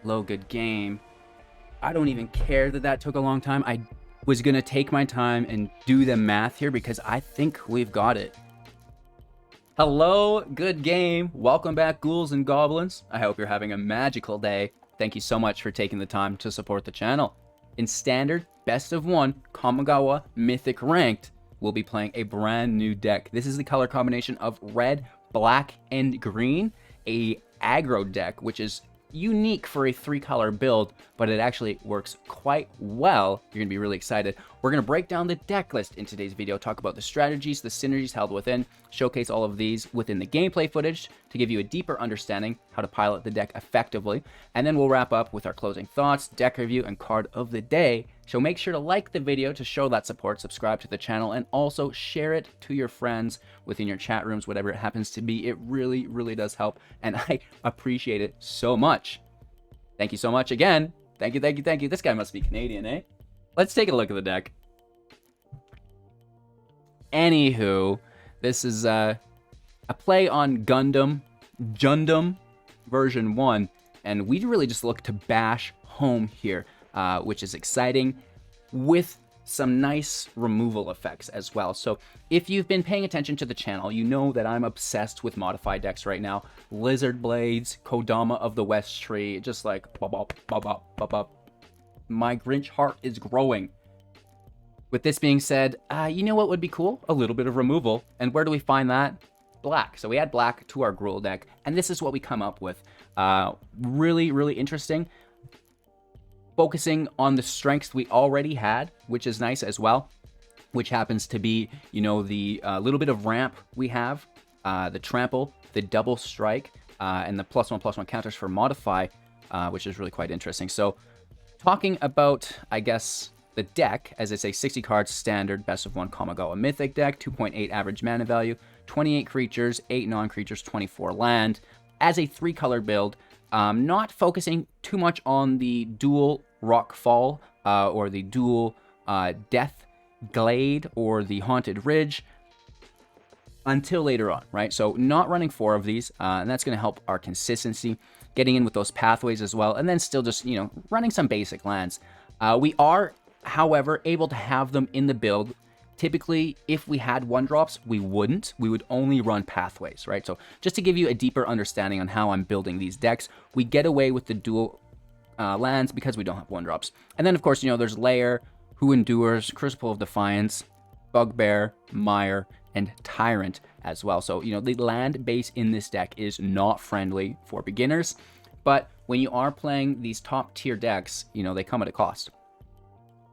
Hello, good game. I don't even care that that took a long time. I was going to take my time and do the math here because I think we've got it. Hello, good game. Welcome back, ghouls and goblins. I hope you're having a magical day. Thank you so much for taking the time to support the channel. In standard, best of one, Kamigawa Mythic Ranked, we'll be playing a brand new deck. This is the color combination of red, black, and green, a aggro deck, which is unique for a 3-color build, but it actually works quite well. You're gonna be really excited. We're gonna break down the deck list in today's video, talk about the strategies, the synergies held within, showcase all of these within the gameplay footage to give you a deeper understanding how to pilot the deck effectively, and then we'll wrap up with our closing thoughts, deck review, and card of the day. So make sure to like the video to show that support, subscribe to the channel, and also share it to your friends within your chat rooms, whatever it happens to be. It really, really does help, and I appreciate it so much. Thank you so much again. Thank you, thank you, thank you. This guy must be Canadian, eh? Let's take a look at the deck. Anywho, this is a play on Gundam version 1, and we really just look to bash home here, which is exciting, with some nice removal effects as well. So if you've been paying attention to the channel, you know that I'm obsessed with modified decks right now. Lizard Blades, Kodama of the West Tree, just like bop, bop, bop, bop, bop, bop. My Grinch heart is growing. With this being said, you know what would be cool? A little bit of removal. And where do we find that? Black. So we add black to our Gruul deck, and this is what we come up with. Really, really interesting. Focusing on the strengths we already had, which is nice as well, which happens to be, you know, the little bit of ramp we have, the trample, the double strike, and the +1/+1 counters for modify, which is really quite interesting. So talking about, I guess, the deck, as it's a 60 card standard best of one Kamigawa Mythic deck, 2.8 average mana value, 28 creatures, 8 non-creatures, 24 land, as a 3-color build. Not focusing too much on the dual Rockfall or the dual Death Glade or the Haunted Ridge until later on, right? So not running 4 of these, and that's going to help our consistency, getting in with those pathways as well, and then still just, you know, running some basic lands. We are, however, able to have them in the build. Typically, if we had 1-drops, we wouldn't. We would only run pathways, right? So just to give you a deeper understanding on how I'm building these decks, we get away with the dual lands because we don't have 1-drops. And then, of course, you know, there's Lair, Who Endures, Crucible of Defiance, Bugbear, Mire, and Tyrant as well. So, you know, the land base in this deck is not friendly for beginners, but when you are playing these top-tier decks, you know, they come at a cost.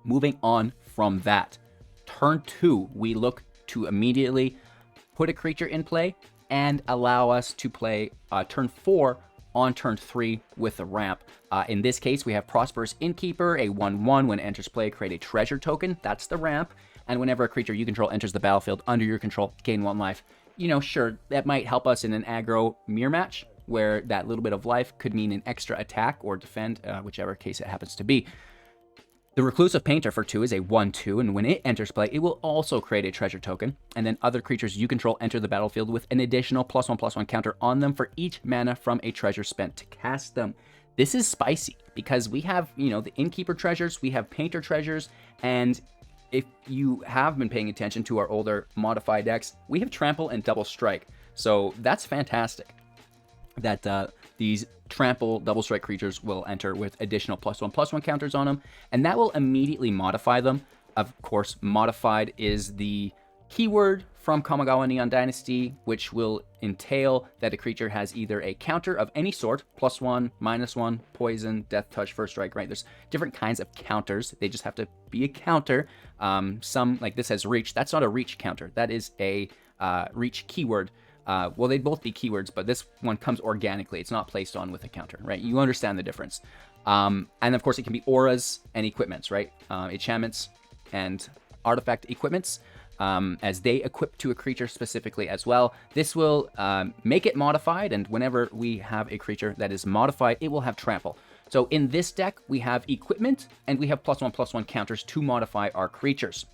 Moving on from that. Turn 2, we look to immediately put a creature in play and allow us to play turn 4 on turn 3 with a ramp. In this case, we have Prosperous Innkeeper, a 1/1. When it enters play, create a treasure token. That's the ramp. And whenever a creature you control enters the battlefield under your control, gain 1 life. You know, sure, that might help us in an aggro mirror match, where that little bit of life could mean an extra attack or defend, whichever case it happens to be. The Reclusive Painter for 2 is a 1/2, and when it enters play, it will also create a treasure token, and then other creatures you control enter the battlefield with an additional +1/+1 counter on them for each mana from a treasure spent to cast them. This is spicy, because we have, you know, the Innkeeper treasures, we have Painter treasures, and if you have been paying attention to our older modified decks, we have Trample and Double Strike, so that's fantastic. That these trample double strike creatures will enter with additional +1/+1 counters on them, and that will immediately modify them. Of course, modified is the keyword from Kamigawa Neon Dynasty, which will entail that a creature has either a counter of any sort, +1, -1, poison, death touch, first strike, right? There's different kinds of counters. They just have to be a counter. Some, like this has reach. That's not a reach counter. That is a reach keyword. Well, they'd both be keywords, but this one comes organically. It's not placed on with a counter, right? You understand the difference. And of course, it can be auras and equipments, right? Enchantments and artifact equipments, as they equip to a creature specifically as well. This will make it modified, and whenever we have a creature that is modified, it will have trample. So in this deck, we have equipment, and we have +1/+1 counters to modify our creatures.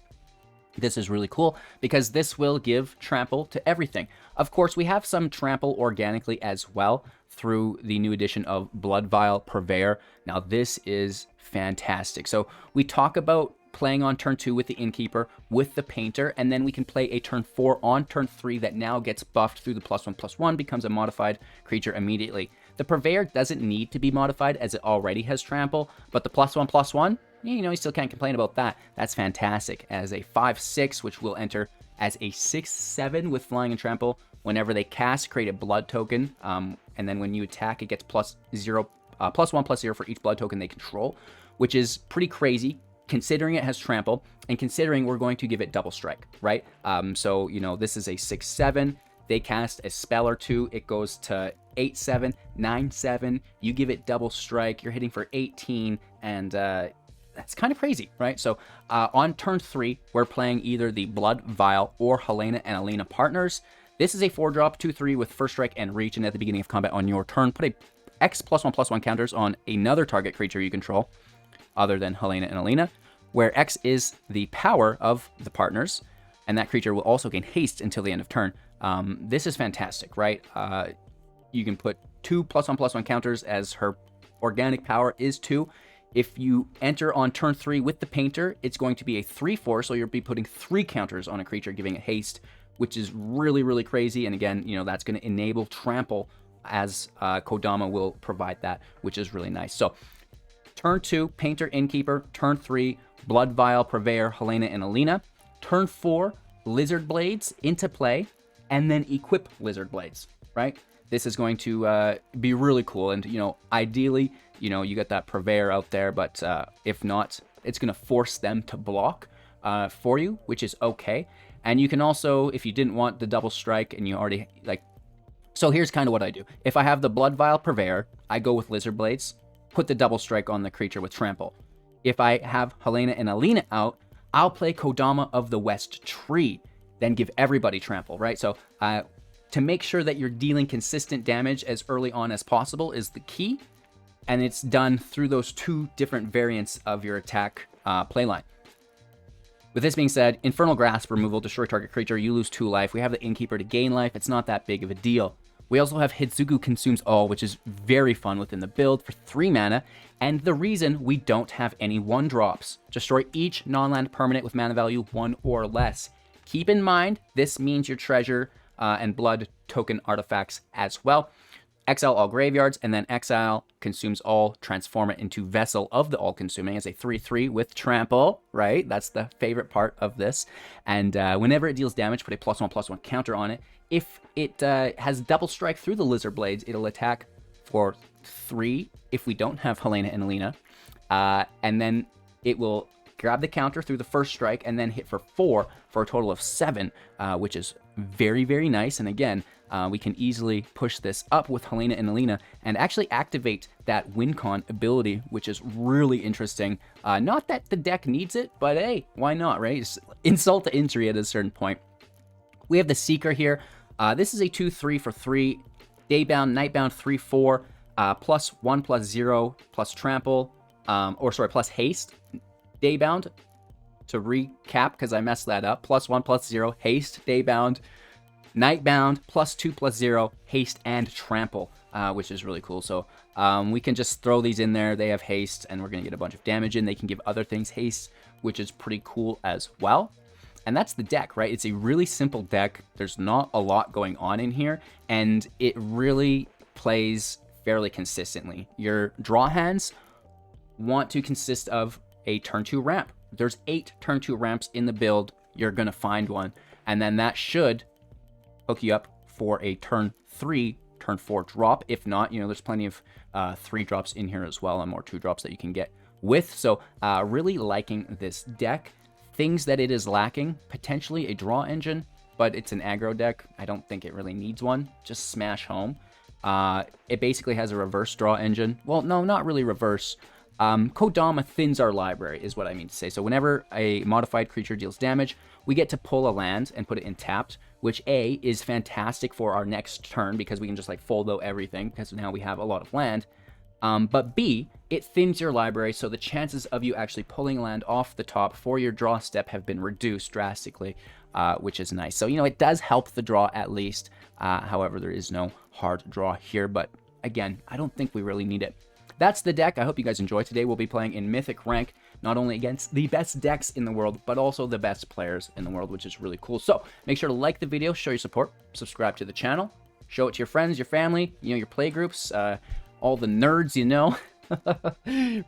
This is really cool because this will give trample to everything. Of course, we have some trample organically as well through the new edition of Bloodvial Purveyor. Now, this is fantastic. So we talk about playing on turn 2 with the Innkeeper, with the Painter, and then we can play a turn 4 on turn 3 that now gets buffed through the +1/+1, becomes a modified creature immediately. The Purveyor doesn't need to be modified as it already has trample, but the +1/+1, you know, you still can't complain about that. That's fantastic. As a 5/6, which will enter as a 6/7 with flying and trample. Whenever they cast, create a blood token, and then when you attack, it gets +1/+0 for each blood token they control, which is pretty crazy considering it has trample and considering we're going to give it double strike, right? So, you know, this is a 6/7. They cast a spell or two, it goes to 8/7, 9/7. You give it double strike, you're hitting for 18, and that's kind of crazy, right? So on turn 3, we're playing either the Blood Vial or Helena and Alina partners. This is a 4-drop, 2/3 with first strike and reach, and at the beginning of combat on your turn, put a X +1/+1 counters on another target creature you control, other than Helena and Alina, where X is the power of the partners, and that creature will also gain haste until the end of turn. This is fantastic, right? You can put 2 +1/+1 counters as her organic power is 2. If you enter on turn 3 with the Painter, it's going to be a 3/4, so you'll be putting 3 counters on a creature, giving it haste, which is really, really crazy. And again, you know, that's going to enable trample as Kodama will provide that, which is really nice. So turn 2, Painter, Innkeeper. Turn 3, Blood Vial, Purveyor, Helena, and Alina. Turn 4, Lizard Blades into play, and then equip Lizard Blades, right? This is going to be really cool. And, you know, ideally, you know, you got that Purveyor out there, but if not, it's going to force them to block for you, which is okay. And you can also, if you didn't want the double strike and you already, like, so here's kind of what I do. If I have the Blood Vial Purveyor, I go with Lizard Blades, put the double strike on the creature with trample. If I have Helena and Alina out, I'll play Kodama of the West Tree, then give everybody trample, right? So to make sure that you're dealing consistent damage as early on as possible is the key. And it's done through those 2 different variants of your attack playline. With this being said, Infernal Grasp removal, destroy target creature, you lose 2 life. We have the Innkeeper to gain life. It's not that big of a deal. We also have Hitsugu Consumes All, which is very fun within the build for 3 mana. And the reason we don't have any 1-drops. Destroy each non-land permanent with mana value 1 or less. Keep in mind, this means your treasure and blood token artifacts as well. Exile all graveyards, and then exile Consumes All, transform it into Vessel of the All-Consuming as a 3/3 with trample, right? That's the favorite part of this. And whenever it deals damage, put a +1/+1 counter on it. If it has double strike through the Lizard Blades, it'll attack for 3 if we don't have Helena and Alina. And then it will grab the counter through the first strike and then hit for 4 for a total of 7, which is very, very nice. And again, we can easily push this up with Helena and Alina and actually activate that WinCon ability, which is really interesting. Not that the deck needs it, but hey, why not, right? It's insult to injury at a certain point. We have the Seeker here. This is a 2/3 for 3. Daybound, Nightbound, 3/4, +1/+0, plus trample, plus haste. Daybound, to recap, because I messed that up, +1/+0, haste, Daybound, Nightbound, +2/+0, haste, and trample, which is really cool. So we can just throw these in there. They have haste, and we're going to get a bunch of damage in. They can give other things haste, which is pretty cool as well. And that's the deck, right? It's a really simple deck. There's not a lot going on in here, and it really plays fairly consistently. Your draw hands want to consist of a turn 2 ramp. There's 8 turn 2 ramps in the build. You're going to find one, and then that should hook you up for a turn 3, turn 4 drop. If not, you know, there's plenty of 3 drops in here as well, and more 2 drops that you can get with. So really liking this deck. Things that it is lacking, potentially a draw engine, but it's an aggro deck. I don't think it really needs one. Just smash home. It basically has a reverse draw engine. Well, no, not really reverse. Kodama thins our library is what I mean to say. So whenever a modified creature deals damage, we get to pull a land and put it in tapped, which A, is fantastic for our next turn because we can just like fold out everything because now we have a lot of land. But B, it thins your library, so the chances of you actually pulling land off the top for your draw step have been reduced drastically, which is nice. So, you know, it does help the draw at least. However, there is no hard draw here, but again, I don't think we really need it. That's the deck. I hope you guys enjoy. Today we'll be playing in Mythic rank, not only against the best decks in the world, but also the best players in the world, which is really cool. So make sure to like the video, show your support, subscribe to the channel, show it to your friends, your family, you know, your play groups, all the nerds you know.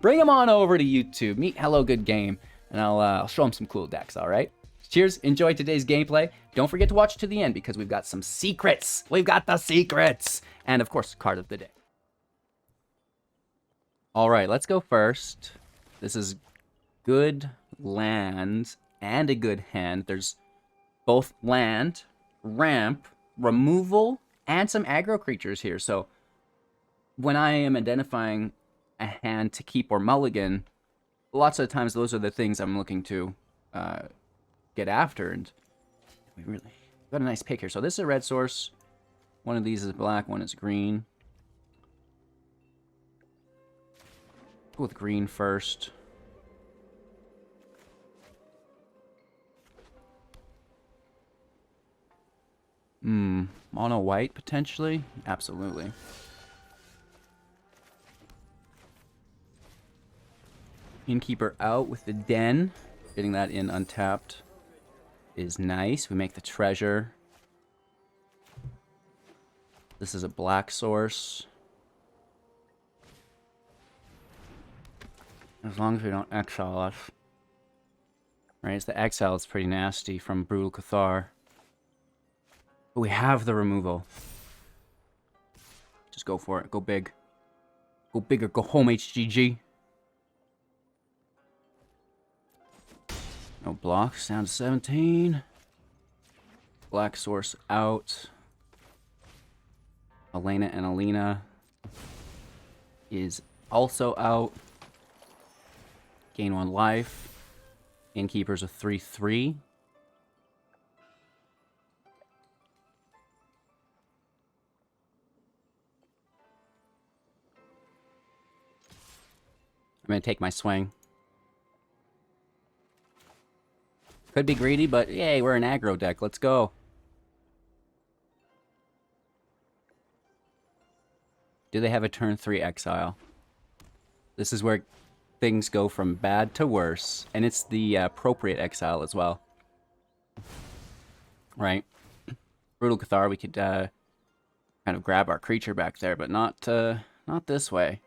Bring them on over to YouTube. Meet Hello Good Game, and I'll show them some cool decks, all right? Cheers. Enjoy today's gameplay. Don't forget to watch to the end because we've got some secrets. We've got the secrets. And, of course, card of the day. All right, let's go first. This is good land and a good hand. There's both land, ramp, removal, and some aggro creatures here. So when I am identifying a hand to keep or mulligan, lots of times those are the things I'm looking to get after. And we really got a nice pick here. So this is a red source. One of these is black, one is green. Go with green first. Mono white potentially? Absolutely. Innkeeper out with the den. Getting that in untapped is nice. We make the treasure. This is a black source. As long as we don't exile us. Right, it's the exile is pretty nasty from Brutal Cathar. But we have the removal. Just go for it. Go big. Go big or go home, HGG. No blocks. Down to 17. Black source out. Elena and Alina is also out. Gain 1 life. Innkeeper's a 3/3. I'm going to take my swing. Could be greedy, but yay, we're an aggro deck. Let's go. Do they have a turn 3 exile? This is where things go from bad to worse. And it's the appropriate exile as well. Right. Brutal Cathar, we could kind of grab our creature back there, but not this way.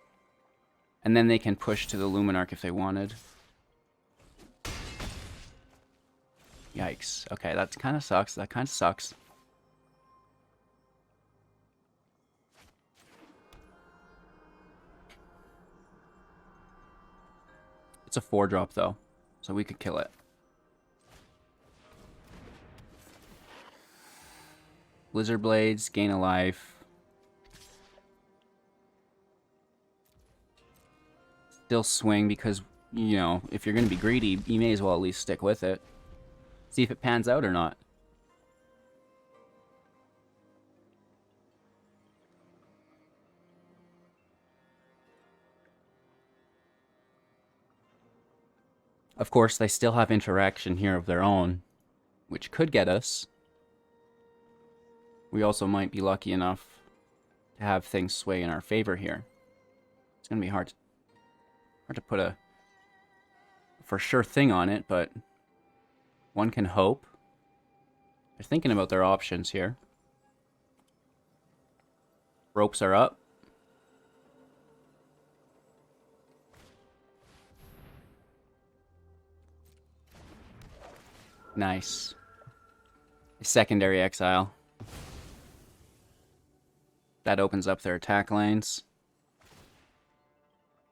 And then they can push to the Luminarch if they wanted. Yikes. Okay, that kind of sucks. That kind of sucks. It's a 4-drop, though, so we could kill it. Blizzard Blades, gain a life. Still swing because, you know, if you're going to be greedy, you may as well at least stick with it. See if it pans out or not. Of course, they still have interaction here of their own, which could get us. We also might be lucky enough to have things sway in our favor here. It's going to be hard to put a for sure thing on it, but one can hope. They're thinking about their options here. Ropes are up. Nice. Secondary exile. That opens up their attack lanes.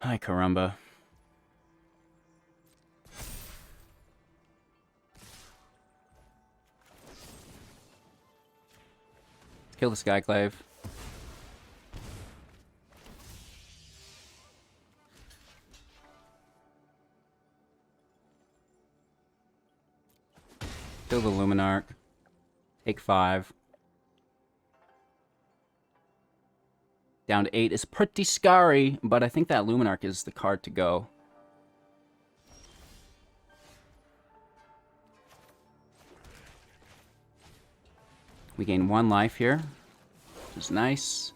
Hi, caramba. Kill the Skyclave. Kill the Luminarch. Take 5. Down to 8 is pretty scary, but I think that Luminarch is the card to go. We gain 1 life here, which is nice.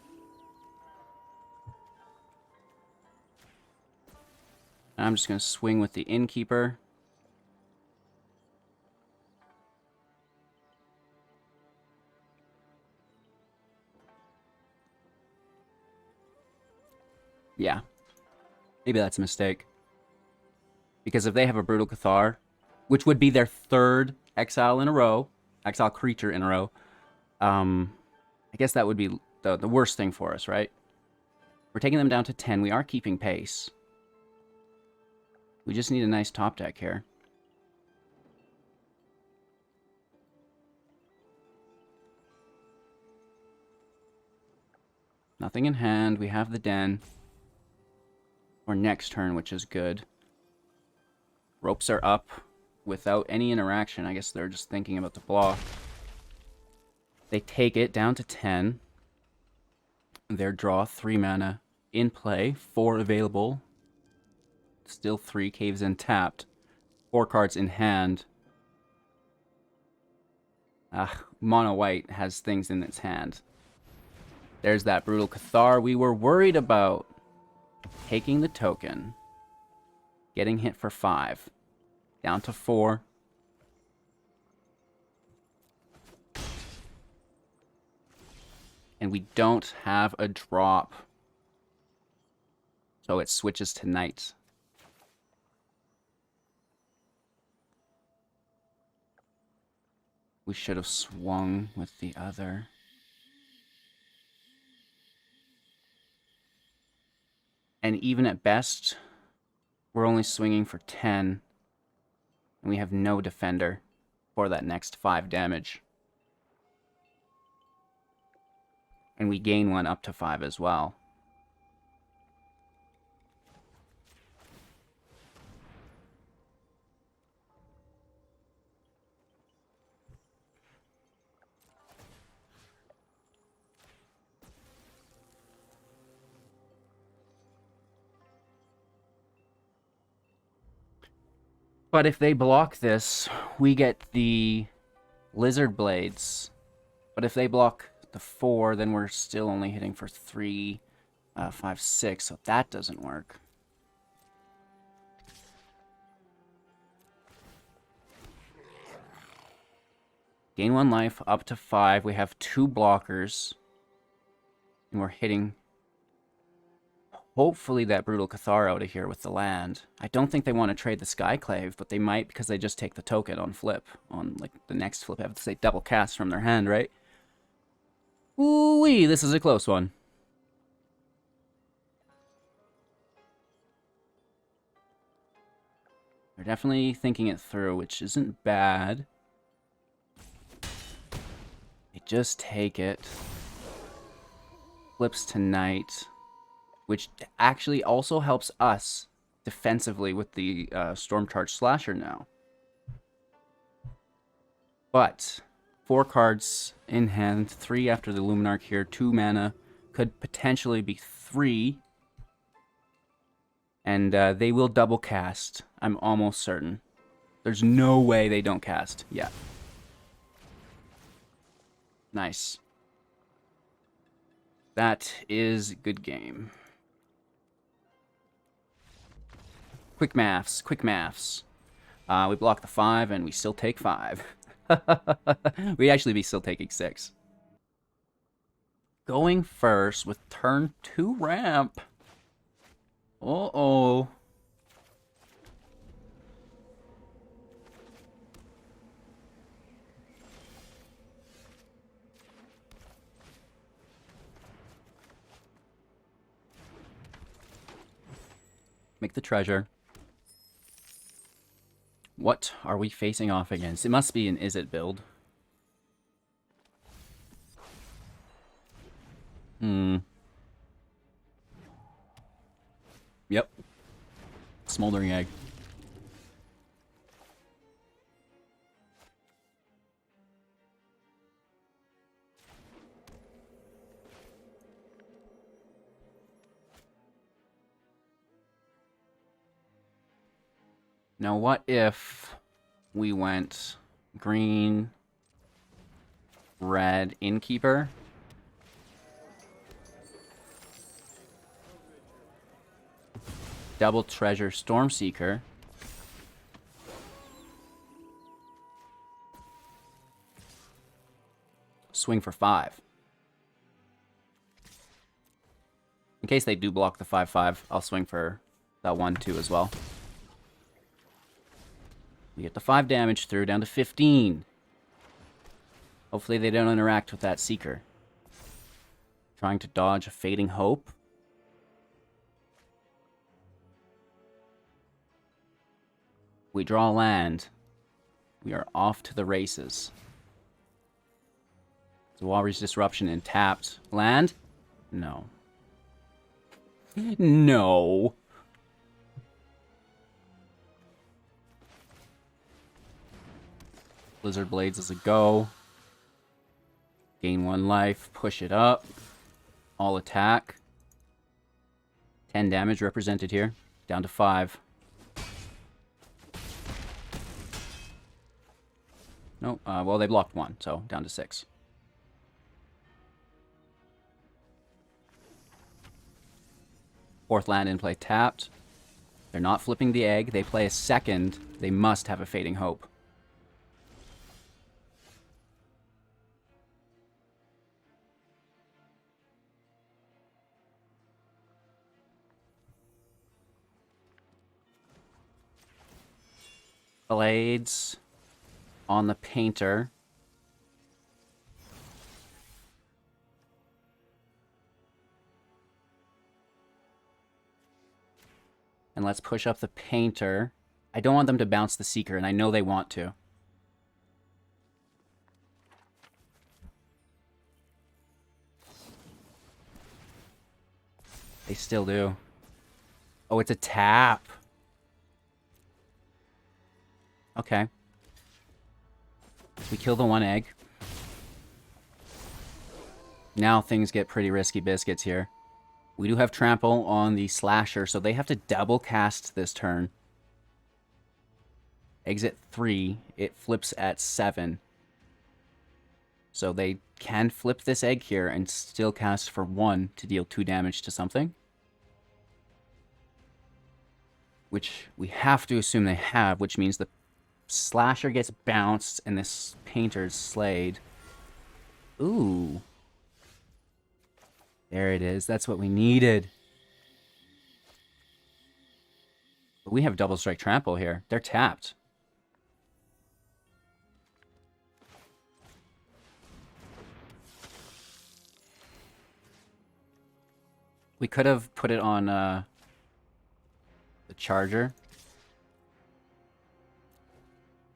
I'm just going to swing with the Innkeeper. Yeah. Maybe that's a mistake. Because if they have a Brutal Cathar, which would be their 3rd exile in a row, exile creature in a row, I guess that would be the worst thing for us, right? We're taking them down to 10. We are keeping pace. We just need a nice top deck here. Nothing in hand. We have the den. Or next turn, which is good. Ropes are up without any interaction. I guess they're just thinking about the block. They take it down to 10. Their draw 3 mana in play. 4 available. Still 3 caves in tapped. 4 cards in hand. Mono white has things in its hand. There's that Brutal Cathar we were worried about. Taking the token. Getting hit for 5. Down to 4. And we don't have a drop. So it switches to night. We should have swung with the other. And even at best, we're only swinging for 10. And we have no defender for that next 5 damage. And we gain 1 up to 5 as well. But if they block this, we get the Lizard Blades. But if they block the 4, then we're still only hitting for 3, 5, 6, so that doesn't work. Gain 1 life, up to 5. We have 2 blockers. And we're hitting, hopefully, that Brutal Cathar out of here with the land. I don't think they want to trade the Skyclave, but they might because they just take the token on flip. On, like, the next flip, I have to say double cast from their hand, right? Ooh-wee, this is a close one. They're definitely thinking it through, which isn't bad. They just take it. Flips to night, which actually also helps us defensively with the Storm Charge Slasher now. But 4 cards in hand, 3 after the Luminarch here, 2 mana, could potentially be 3. And they will double cast, I'm almost certain. There's no way they don't cast. Yeah. Nice. That is a good game. Quick maths, quick maths. We block the 5 and we still take 5. We'd actually be still taking 6. Going first with turn 2 ramp. Uh-oh. Make the treasure. What are we facing off against? It must be an Is It build. Yep. Smoldering Egg. Now, what if we went green, red, Innkeeper? Double Treasure, Stormseeker. Swing for 5. In case they do block the 5/5, I'll swing for that 1/2 as well. We get the 5 damage through, down to 15. Hopefully they don't interact with that Seeker. Trying to dodge a Fading Hope. We draw land. We are off to the races. Zawari's Disruption and tapped. Land? No. No. Blizzard Blades is a go. Gain 1 life. Push it up. All attack. 10 damage represented here. Down to 5. No, well, they blocked 1, so down to 6. Fourth land in play tapped. They're not flipping the egg. They play a second. They must have a Fading Hope. Blades on the Painter. And let's push up the Painter. I don't want them to bounce the Seeker, and I know they want to. They still do. Oh, it's a tap. Okay. We kill the 1 egg. Now things get pretty risky biscuits here. We do have trample on the Slasher, so they have to double cast this turn. Exit 3, it flips at 7. So they can flip this egg here and still cast for 1 to deal 2 damage to something. Which we have to assume they have, which means the Slasher gets bounced and this Painter's slayed. Ooh. There it is. That's what we needed. But we have double strike trample here. They're tapped. We could have put it on the Charger.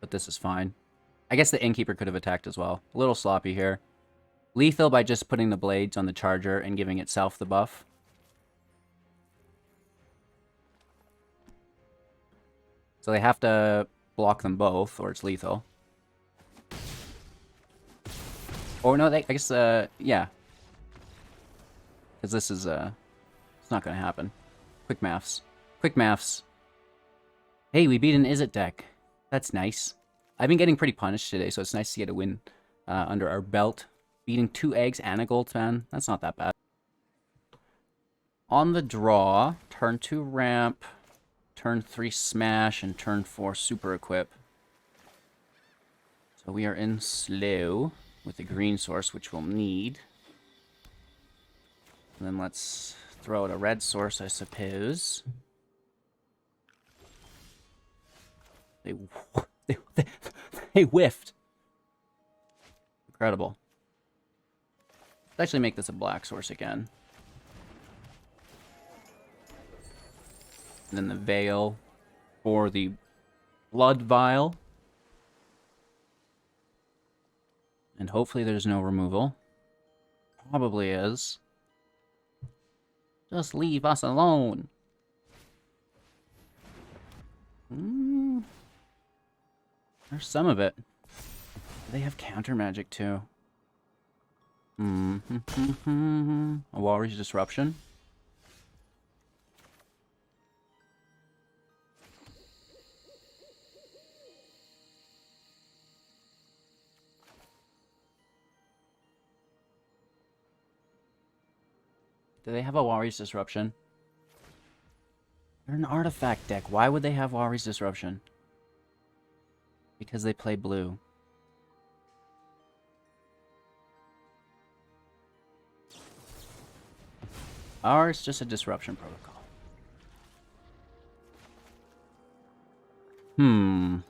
But this is fine. I guess the Innkeeper could have attacked as well. A little sloppy here. Lethal by just putting the blades on the Charger and giving itself the buff. So they have to block them both, or it's lethal. Or no, I guess, yeah. Because this is, it's not going to happen. Quick maths. Quick maths. Hey, we beat an Izzet deck. That's nice. I've been getting pretty punished today, so it's nice to get a win under our belt. Beating 2 eggs and a Goldspan. That's not that bad. On the draw, turn 2 ramp, turn 3 smash, and turn 4 super equip. So we are in slow with the green source, which we'll need. And then let's throw out a red source, I suppose. They whiffed. Incredible. Let's actually make this a black source again. And then the Veil for the Blood Vial. And hopefully there's no removal. Probably is. Just leave us alone. There's some of it. They have counter magic too. A Walrus Disruption. Do they have a Warriors Disruption? They're an artifact deck. Why would they have Warriors Disruption? Because they play blue. Ours just a disruption protocol. We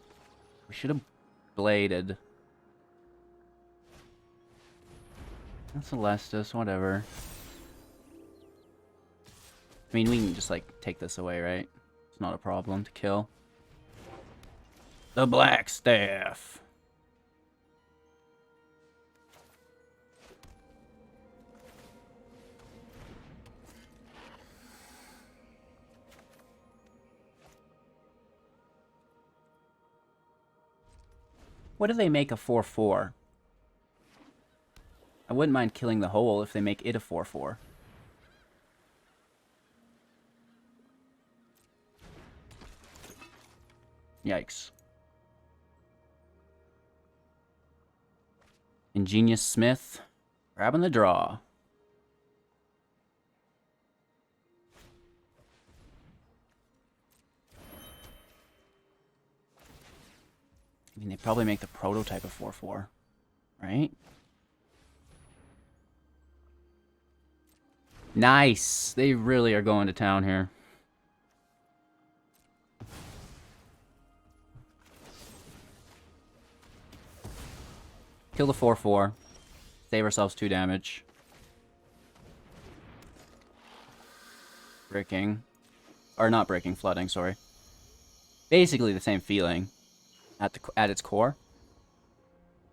should have bladed. That's Celestis, whatever. I mean, we can just, like, take this away, right? It's not a problem to kill. The Black Staff. What if they make a 4/4? I wouldn't mind killing the hole if they make it a 4/4. Yikes. Ingenious Smith, grabbing the draw. I mean, they probably make the prototype of 4/4, right? Nice! They really are going to town here. Kill the 4/4. Save ourselves 2 damage. Breaking. Or not breaking, flooding, sorry. Basically the same feeling at its core.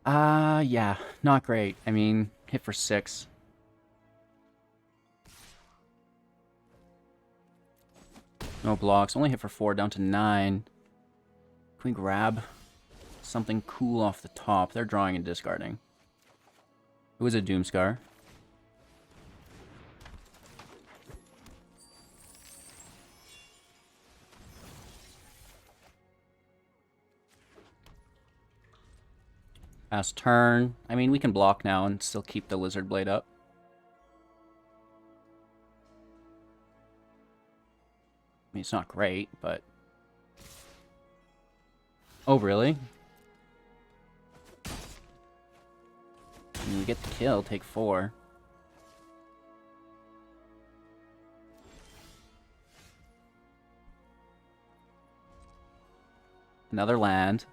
Yeah, not great. I mean, hit for 6. No blocks, only hit for 4, down to 9. Can we grab something cool off the top? They're drawing and discarding. It was a Doomscar. Last turn. I mean, we can block now and still keep the Lizard Blade up. I mean, it's not great, but... Oh, really? I mean, we get the kill, take 4. Another land.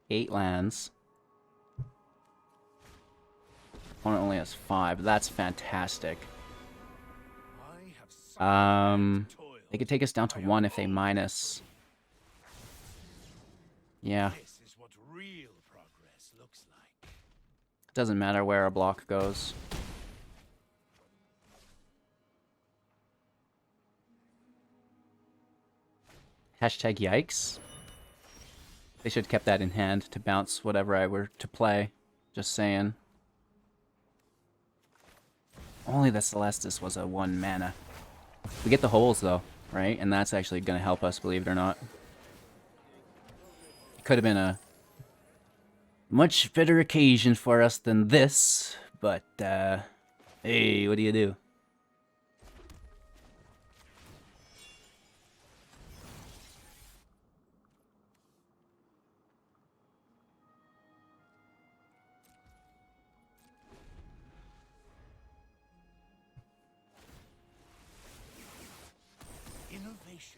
Eight lands. Opponent only has 5. That's fantastic. They could take us down to 1 if they minus. Yeah. This is what real progress looks like. It doesn't matter where a block goes. Hashtag yikes. They should have kept that in hand to bounce whatever I were to play. Just saying. Only the Celestis was a 1 mana. We get the holes though, right? And that's actually going to help us, believe it or not. It could have been a much better occasion for us than this, but hey, what do you do?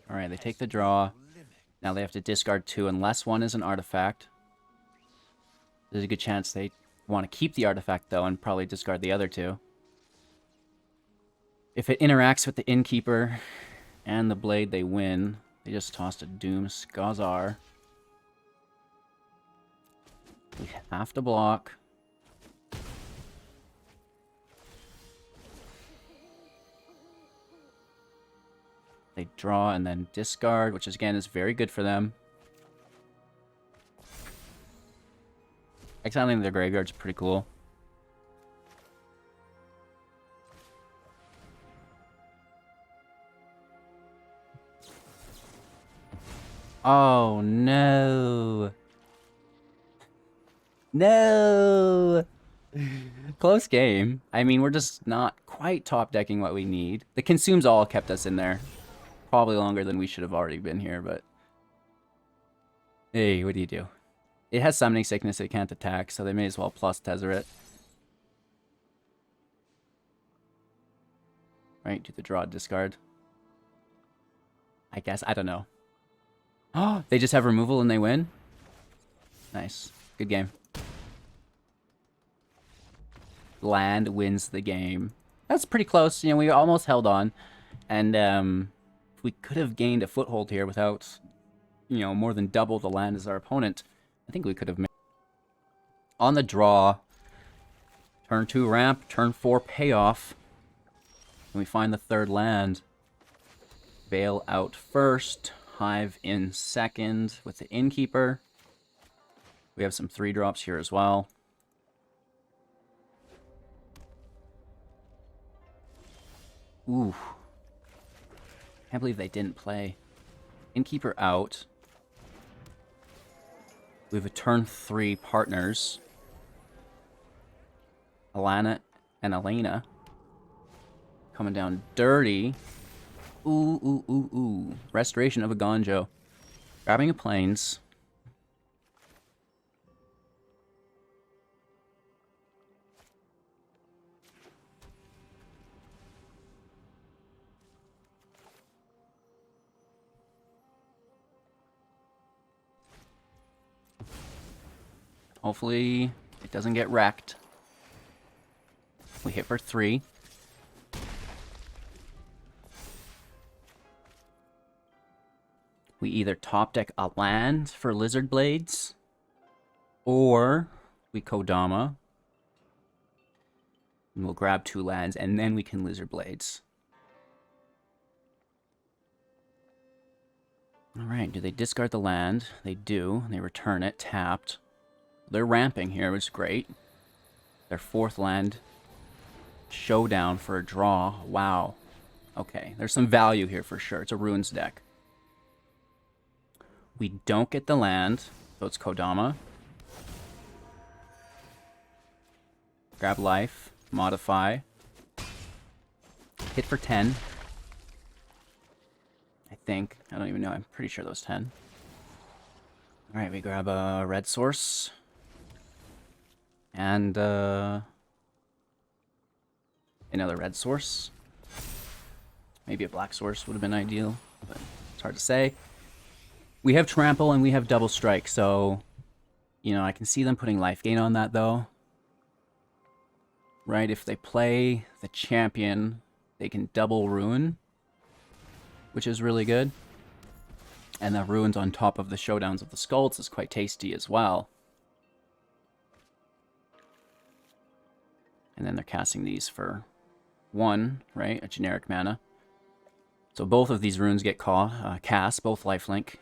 Alright, they take the draw. Now they have to discard 2 unless one is an artifact. There's a good chance they want to keep the artifact, though, and probably discard the other 2. If it interacts with the Innkeeper and the Blade, they win. They just tossed a Doom Skazar. We have to block. They draw and then discard, which is, again, is very good for them. Exiling their graveyard's pretty cool. Oh, no. No! Close game. I mean, we're just not quite top decking what we need. The consumes all kept us in there. Probably longer than we should have already been here, but... Hey, what do you do? It has Summoning Sickness, it can't attack, so they may as well plus Tezzeret. Right, do the draw, discard. I guess, I don't know. Oh, they just have removal and they win? Nice. Good game. Land wins the game. That's pretty close. You know, we almost held on. And we could have gained a foothold here without, you know, more than double the land as our opponent. I think we could have made... On the draw, turn 2 ramp, turn 4 payoff. And we find the third land. Bail out first, Hive in second with the Innkeeper. We have some 3-drops here as well. Ooh. Can't believe they didn't play. Innkeeper out. We have a turn 3 partners. Alana and Elena. Coming down dirty. Ooh, ooh, ooh, ooh. Restoration of a Gonjo. Grabbing a Plains. Hopefully it doesn't get wrecked. We hit for 3. We either top deck a land for Lizard Blades, or we Kodama. And we'll grab 2 lands, and then we can Lizard Blades. Alright, do they discard the land? They do. They return it, tapped. They're ramping here, which is great. Their 4th land. Showdown for a draw. Wow. Okay, there's some value here for sure. It's a Ruins deck. We don't get the land, so it's Kodama. Grab life, modify. Hit for 10. I think. I don't even know. I'm pretty sure that was 10. Alright, we grab a red source. And another red source. Maybe a black source would have been ideal, but it's hard to say. We have trample and we have double strike, so you know, I can see them putting life gain on that though. Right, if they play the champion, they can double ruin, which is really good. And the ruins on top of the showdowns of the skulls is quite tasty as well. And then they're casting these for 1, right? A generic mana. So both of these runes get cast, both lifelink.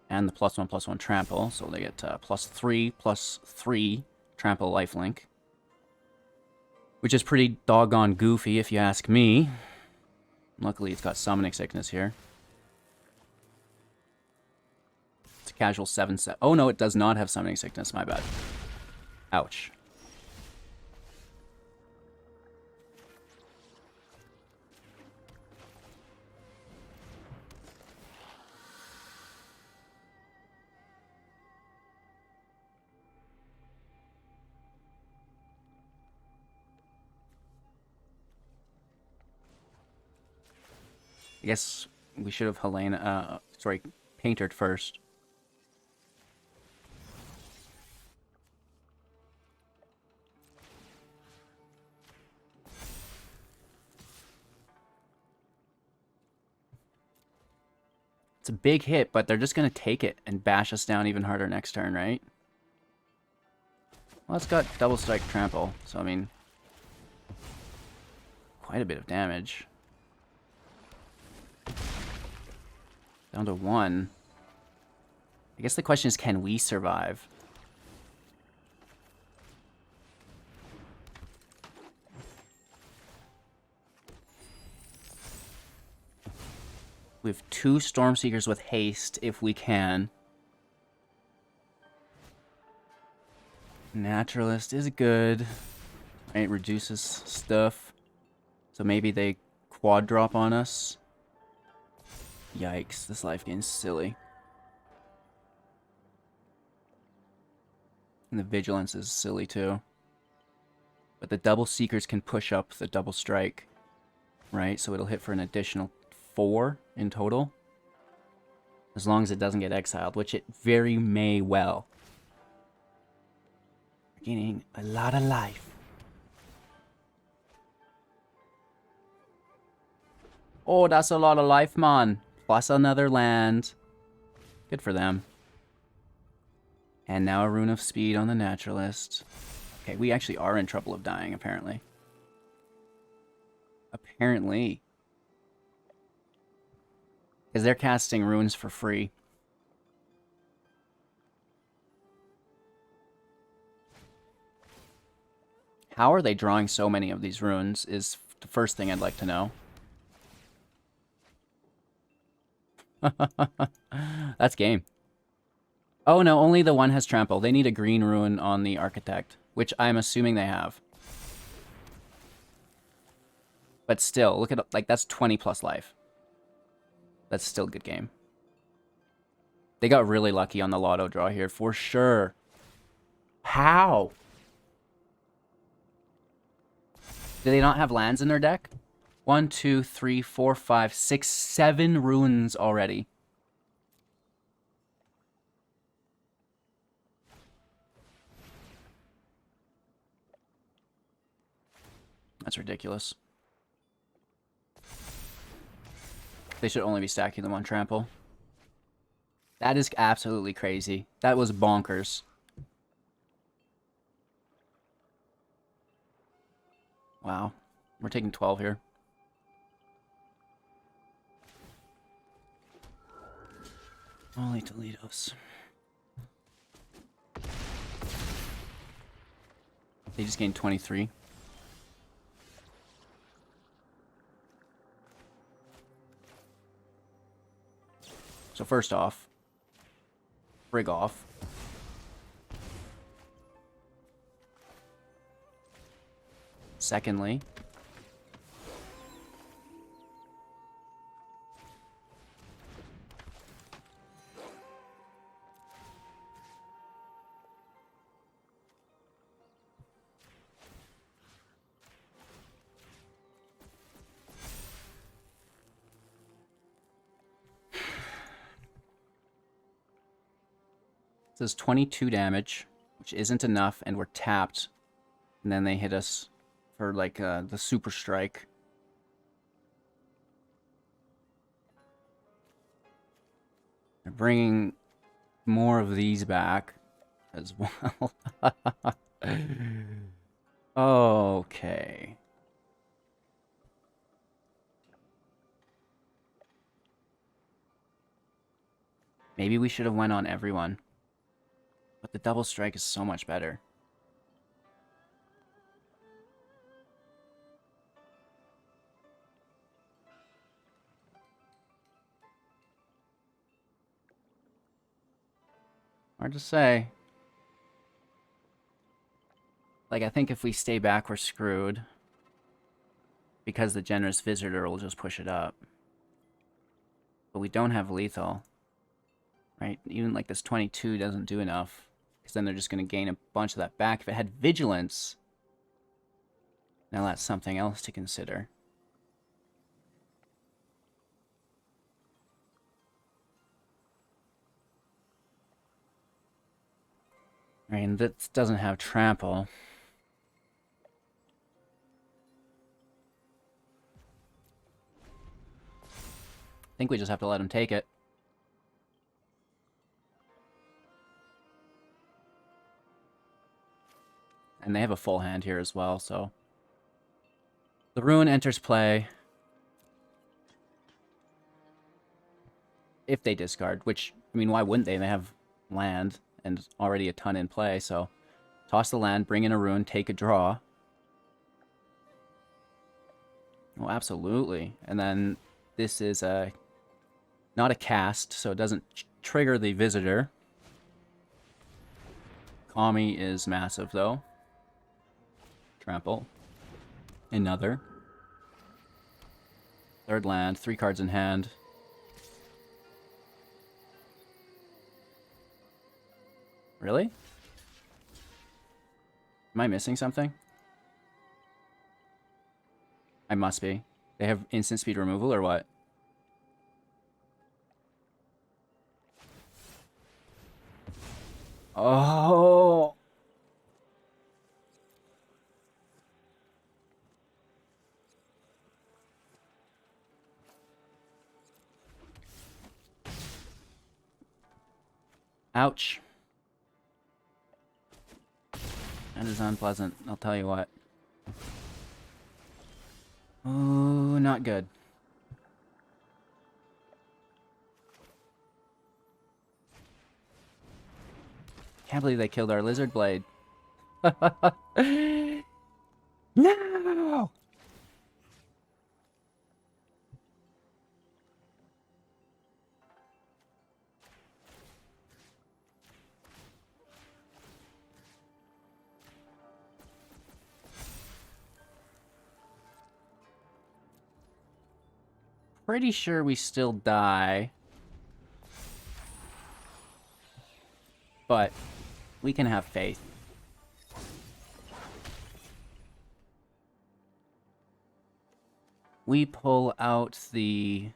And the +1/+1 trample, so they get +3/+3 trample lifelink. Which is pretty doggone goofy if you ask me. Luckily it's got Summoning Sickness here. It's a casual 7/7. Oh no, it does not have Summoning Sickness, my bad. Ouch. I guess we should have paintered first. It's a big hit, but they're just going to take it and bash us down even harder next turn, right? Well, it's got double strike trample, so I mean, quite a bit of damage. Down to 1. I guess the question is, can we survive? We have 2 Stormseekers with haste if we can. Naturalist is good. Right, reduces stuff. So maybe they quad drop on us. Yikes, this life gain's silly. And the vigilance is silly too. But the double seekers can push up the double strike. Right, so it'll hit for an additional 4 in total. As long as it doesn't get exiled, which it very may well. Gaining a lot of life. Oh, that's a lot of life, man. Plus another land. Good for them. And now a Rune of Speed on the Naturalist. Okay, we actually are in trouble of dying, apparently. Apparently. Because they're casting runes for free. How are they drawing so many of these runes is the first thing I'd like to know. That's game. Oh no, only the one has trample. They need a green rune on the Architect, which I'm assuming they have. But still, look at, like, that's 20 plus life. That's still a good game. They got really lucky on the lotto draw here, for sure. How? Do they not have lands in their deck? 1, 2, 3, 4, 5, 6, 7 runes already. That's ridiculous. They should only be stacking them on trample. That is absolutely crazy. That was bonkers. Wow. We're taking 12 here. Only Toledo's. They just gained 23. So first off, brig off. Secondly, this is 22 damage, which isn't enough, and we're tapped. And then they hit us for, like, the super strike. They're bringing more of these back as well. Okay. Maybe we should have went on everyone. But the double strike is so much better. Hard to say. Like, I think if we stay back, we're screwed. Because the Generous Visitor will just push it up. But we don't have lethal. Right? Even like this 22 doesn't do enough. Because then they're just going to gain a bunch of that back. If it had Vigilance, now that's something else to consider. I mean, this doesn't have trample. I think we just have to let him take it. And they have a full hand here as well, so... The Ruin enters play. If they discard, which, I mean, why wouldn't they? They have land and already a ton in play, so... Toss the land, bring in a Ruin, take a draw. Oh, absolutely. And then this is a Not a cast, so it doesn't trigger the visitor. Kami is massive, though. Trample. Another. Third land, 3 cards in hand. Really? Am I missing something? I must be. They have instant speed removal or what? Oh! Ouch. That is unpleasant, I'll tell you what. Oh, not good. Can't believe they killed our lizard blade. No! Pretty sure we still die. But we can have faith. We pull out the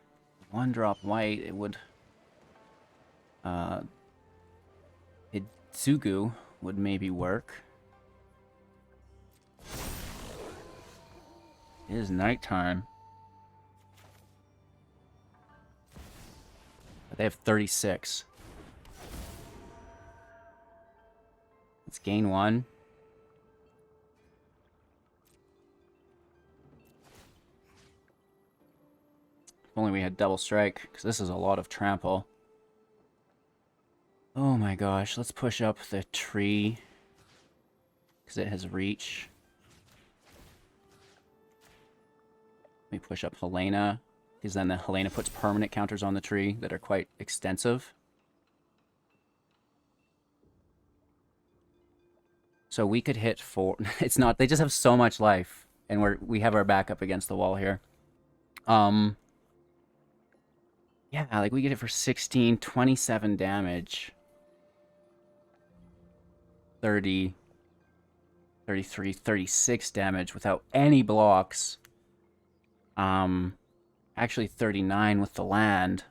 1-drop white, it would... Itsugu would maybe work. It is nighttime. But they have 36. Let's gain 1. If only we had double strike, because this is a lot of trample. Oh my gosh, let's push up the tree, because it has reach. Let me push up Helena, because then the Helena puts permanent counters on the tree that are quite extensive. So we could hit 4. It's not, they just have so much life, and we have our back up against the wall here. Yeah, like we get it for 16, 27 damage. 30, 33, 36 damage without any blocks. Actually 39 with the land.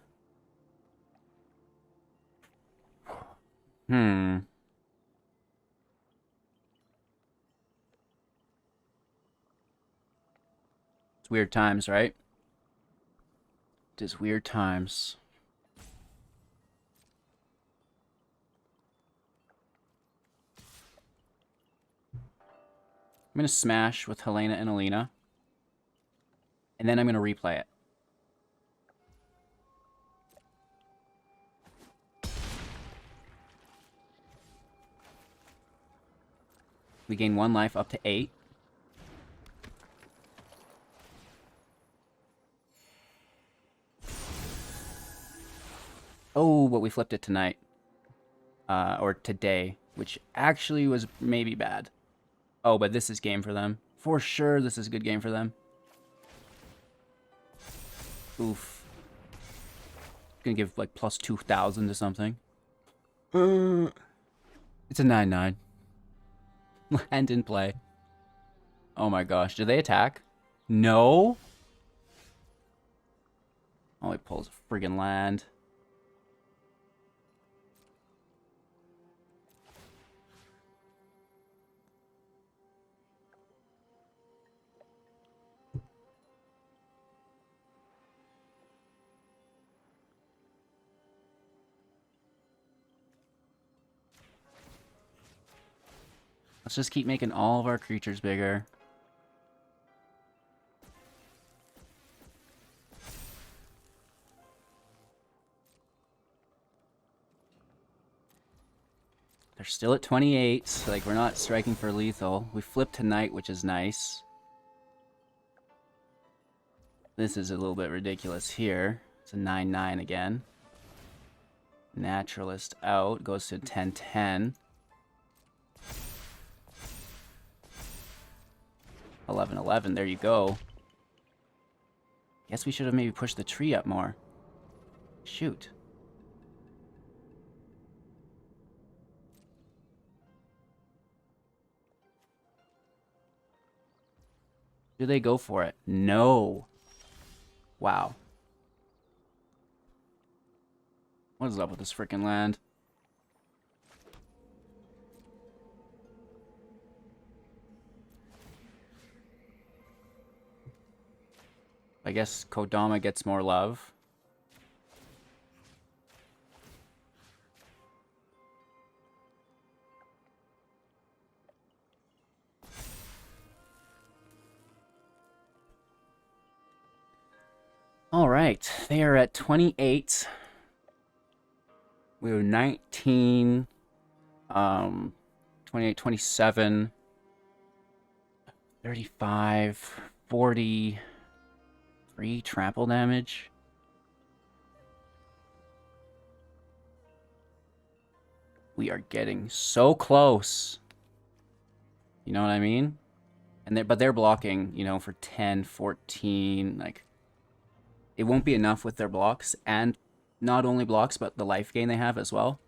It's weird times, right? It is weird times. I'm going to smash with Helena and Alina. And then I'm going to replay it. We gain 1 life up to 8. Oh, but we flipped it tonight. Or today, which actually was maybe bad. Oh, but this is game for them. For sure, this is a good game for them. Oof. Gonna give, like, plus 2,000 to something. It's a 9/9. Land in play. Oh my gosh. Do they attack? No? Oh, he pulls a friggin' land. Let's just keep making all of our creatures bigger. They're still at 28, so like we're not striking for lethal. We flipped tonight, which is nice. This is a little bit ridiculous here. It's a 9/9 again. Naturalist out. Goes to 10/10. 11/11. There you go. Guess we should have maybe pushed the tree up more. Shoot. Do they go for it? No. Wow. What is up with this freaking land? I guess Kodama gets more love. All right, they are at 28. We have 19, 28, 27, 35, 40, 3 trample damage. We are getting so close. You know what I mean? And but they're blocking, you know, for 10, 14, like it won't be enough with their blocks, and not only blocks, but the life gain they have as well.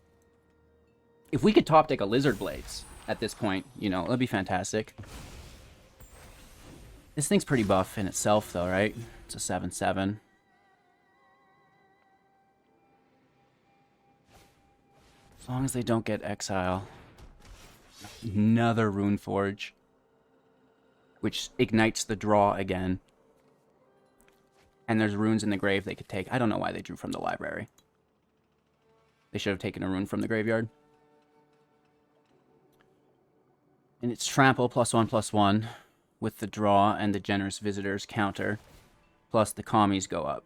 If we could top deck a Lizard Blades at this point, you know, that'd be fantastic. This thing's pretty buff in itself, though, right? It's a 7/7. As long as they don't get Exile. Another Rune Forge, which ignites the draw again. And there's runes in the grave they could take. I don't know why they drew from the library. They should have taken a rune from the graveyard. And it's trample +1/+1 with the draw and the generous visitors counter. Plus the commies go up.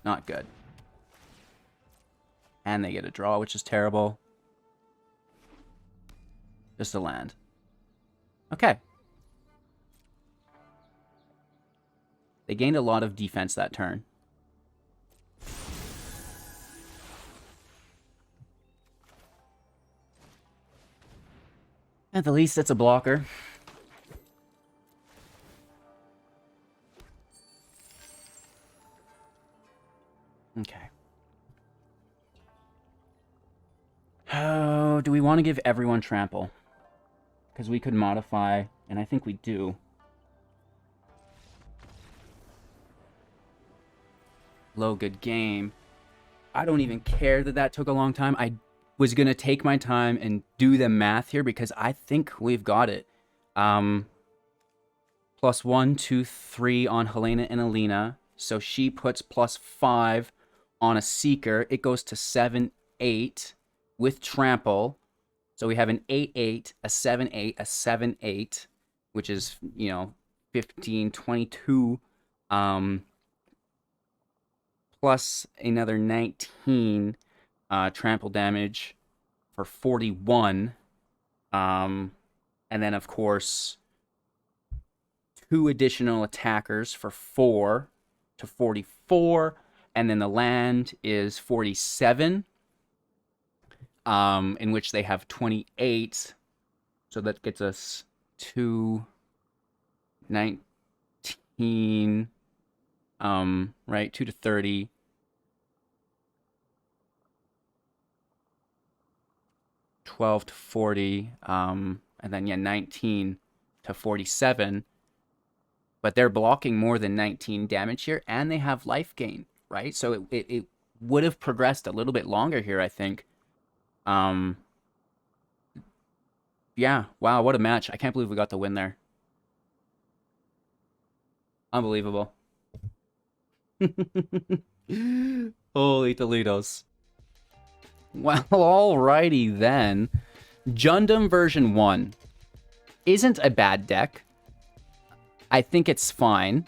Not good. And they get a draw, which is terrible. Just a land. Okay. They gained a lot of defense that turn. At the least, it's a blocker. Okay. Oh, do we want to give everyone trample? Because we could modify, and I think we do. Low good game. I don't even care that that took a long time. I was going to take my time and do the math here because I think we've got it. +1, 2, 3 on Helena and Alina. So she puts +5 on a Seeker. It goes to 7/8 with trample. So we have an 8/8, a 7/8, a 7/8, which is, you know, 15, 22. Plus another 19 trample damage for 41. And then, of course, 2 additional attackers for 4 to 44. And then the land is 47, in which they have 28. So that gets us to 19, right? 2 to 30. 12 to 40, and then, yeah, 19 to 47. But they're blocking more than 19 damage here, and they have life gain, right? So it would have progressed a little bit longer here, I think. Yeah, wow, what a match. I can't believe we got the win there. Unbelievable. Holy Toledos. Well, alrighty then. Jundum version 1 isn't a bad deck. I think it's fine.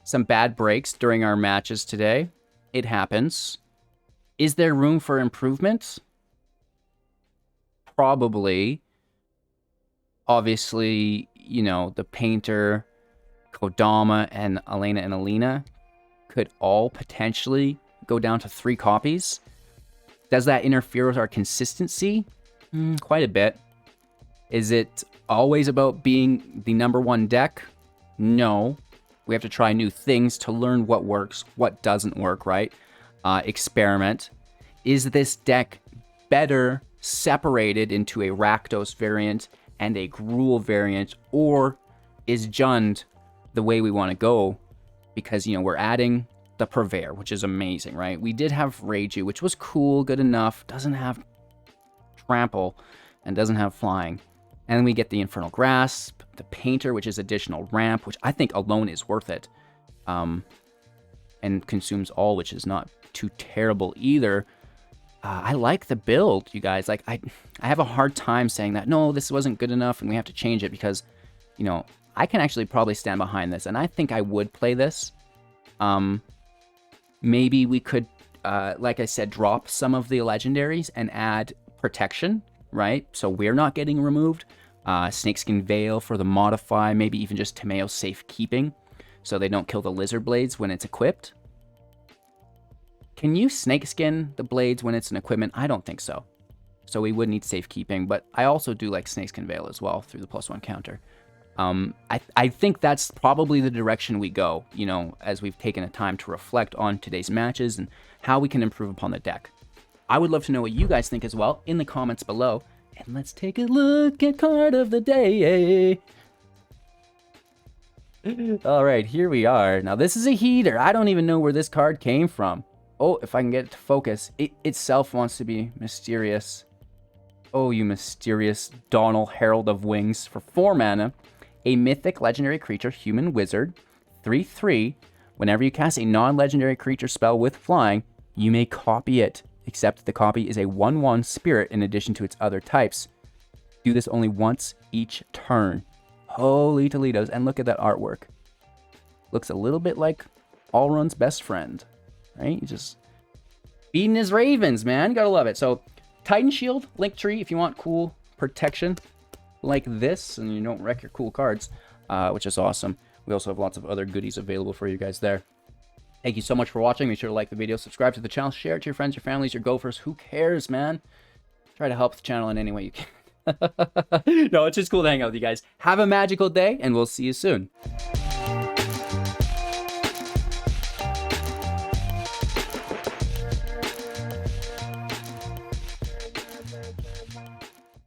Some bad breaks during our matches today. It happens. Is there room for improvement? Probably. Obviously, you know, the painter Kodama and Elena and Alina could all potentially go down to 3 copies. Does that interfere with our consistency? Quite a bit. Is it always about being the #1 deck? No. We have to try new things to learn what works, what doesn't work, right? Experiment. Is this deck better separated into a Rakdos variant and a Gruul variant, or is Jund the way we want to go? Because, you know, we're adding the Purveyor, which is amazing, right? We did have Reiju, which was cool, good enough, doesn't have Trample, and doesn't have Flying. And then we get the Infernal Grasp, the Painter, which is additional ramp, which I think alone is worth it. And consumes all, which is not too terrible either. I like the build, you guys. Like, I have a hard time saying that, no, this wasn't good enough and we have to change it, because, you know, I can actually probably stand behind this, and I think I would play this. Maybe we could, like I said, drop some of the legendaries and add protection, right? So we're not getting removed. Snakeskin Veil for the modify, maybe even just Tomeo safekeeping, so they don't kill the lizard blades when it's equipped. Can you snakeskin the blades when it's an equipment? I don't think so. So we would need safekeeping, but I also do like Snakeskin Veil as well through the +1 counter. I think that's probably the direction we go, you know, as we've taken a time to reflect on today's matches and how we can improve upon the deck. I would love to know what you guys think as well in the comments below. And let's take a look at card of the day. All right, here we are. Now, this is a heater. I don't even know where this card came from. Oh, if I can get it to focus. It itself wants to be mysterious. Oh, you mysterious Donal, Herald of Wings. For 4 mana, a mythic legendary creature, human wizard, 3/3. Whenever you cast a non-legendary creature spell with flying, you may copy it, except the copy is a 1/1 spirit in addition to its other types. Do this only once each turn. Holy Toledos. And look at that artwork. Looks a little bit like Alrund's best friend, right? He's just feeding his ravens, man. Gotta love it. So, Titan Shield, Linktree, if you want cool protection like this and you don't wreck your cool cards, which is awesome. We also have lots of other goodies available for you guys there. Thank you so much for watching. Make sure to like the video, subscribe to the channel, share it to your friends, your families, your gophers. Who cares, man? Try to help the channel in any way you can. No, it's just cool to hang out with you guys. Have a magical day, and we'll see you soon.